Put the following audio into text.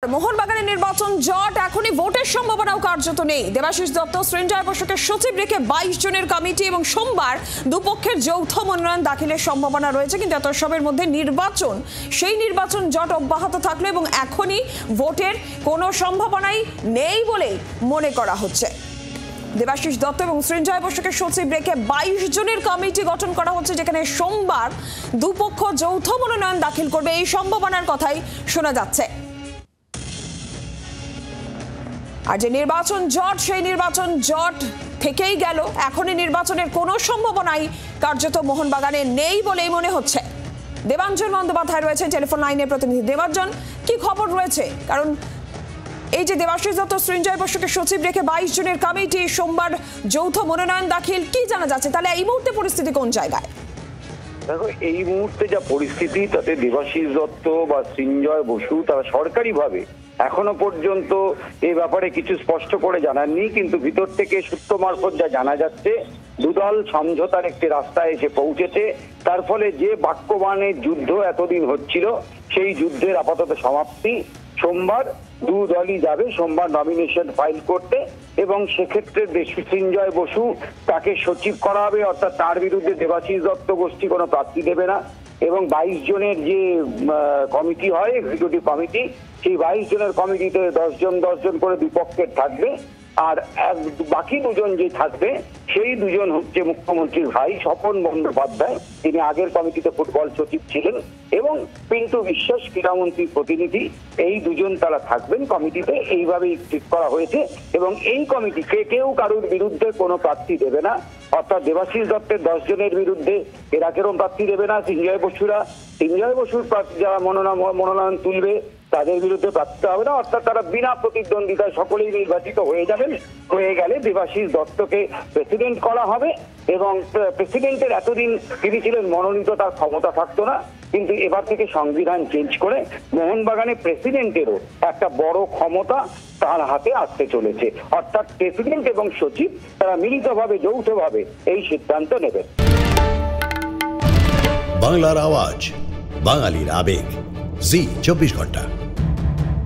মোহনবাগানের নির্বাচন জট এখনই ভোটের সম্ভাবনাও কার্যত নেই। দেবাশিস দত্ত, সৃঞ্জয় বসুকে সচিব রেখে 22 জনের কমিটি এবং সোমবার দুপক্ষের যৌথ মনোনয়ন দাখিলের সম্ভাবনা রয়েছে, কিন্তু এত সবের মধ্যে সেই নির্বাচন জট অব্যাহত থাকলো এবং এখনই ভোটের কোনো সম্ভাবনাই নেই বলেই মনে করা হচ্ছে। দেবাশিস দত্ত এবং সৃঞ্জয় বসুকে সচিব রেখে 22 জনের কমিটি গঠন করা হচ্ছে, যেখানে সোমবার দুপক্ষ যৌথ মনোনয়ন দাখিল করবে এই সম্ভাবনার কথাই শোনা যাচ্ছে। আর যে নির্বাচন জট, সেই নির্বাচন জট থেকেই গেল। এখনই নির্বাচনের কোনো সম্ভাবনাই কার্যত মোহনবাগানে নেই বলেই মনে হচ্ছে। দেবাঞ্জন বন্দ্যোপাধ্যায় রয়েছেন টেলিফোন লাইনে। প্রতিনিধি দেবাঞ্জন, কি খবর রয়েছে? কারণ এই যে দেবাশিস দত্ত, সৃঞ্জয় বসুকে সচিব রেখে 22 জনের কমিটি, সোমবার যৌথ মনোনয়ন দাখিল, কি জানা যাচ্ছে? তাহলে এই মুহূর্তে পরিস্থিতি কোন জায়গায়? দেখো, এই মুহূর্তে যা পরিস্থিতি, তাতে দেবাশিস দত্ত বা সৃঞ্জয় বসু তারা সরকারিভাবে এখনো পর্যন্ত এই ব্যাপারে কিছু স্পষ্ট করে জানাননি, কিন্তু ভিতর থেকে সূত্র মারফত যা জানা যাচ্ছে, দুদল সমঝোতার একটি রাস্তায় এসে পৌঁছেছে। তার ফলে যে বাক্যবাণের যুদ্ধ এতদিন হচ্ছিল, সেই যুদ্ধের আপাতত সমাপ্তি। সোমবার দু দলই যাবে সোমবার নমিনেশন ফাইল করতে, এবং সেক্ষেত্রে সৃঞ্জয় বসু তাকে সচিব করা হবে, অর্থাৎ তার বিরুদ্ধে দেবাশিস দত্ত গোষ্ঠী কোনো প্রার্থী দেবে না। এবং 22 জনের যে কমিটি হয়, এক্সিকিউটিভ কমিটি, সেই 22 জনের কমিটিতে 10 জন করে বিপক্ষের থাকবে। আর বাকি দুজন যে থাকবে, সেই দুজন হচ্ছে মুখ্যমন্ত্রীর ভাই স্বপন বন্দ্যোপাধ্যায়, তিনি আগের কমিটিতে ফুটবল সচিব ছিলেন, এবং পিন্টু বিশ্বাস ক্রীড়ামন্ত্রীর প্রতিনিধি। এই দুজন তারা থাকবেন কমিটিতে, এইভাবেই ঠিক করা হয়েছে। এবং এই কমিটি কেউ কারোর বিরুদ্ধে কোনো প্রার্থী দেবে না, অর্থাৎ দেবাশিস দত্তের 10 জনের বিরুদ্ধে এরা কেরম প্রার্থী দেবে না। সৃঞ্জয় বসুর যারা মনোনয়ন তুলবে, তাদের বিরুদ্ধে প্রার্থী হবে না, অর্থাৎ তারা বিনা প্রতিদ্বন্দ্বিতায় সকলেই নির্বাচিত হয়ে যাবেন। হয়ে গেলে দেবাশিস দত্তকে প্রেসিডেন্ট করা হবে, এবং প্রেসিডেন্টের এতদিন তিনি ছিলেন মনোনীত, তার ক্ষমতা থাকতো না, কিন্তু এবার থেকে সংবিধান চেঞ্জ করে মোহনবাগানে প্রেসিডেন্টেরও একটা বড় ক্ষমতা তার হাতে আসতে চলেছে। অর্থাৎ প্রেসিডেন্ট এবং সচিব তারা মিলিতভাবে যৌথভাবে এই সিদ্ধান্ত নেবেন। বাংলার আওয়াজ, বাঙালির আবেগ, জি 24 ঘন্টা।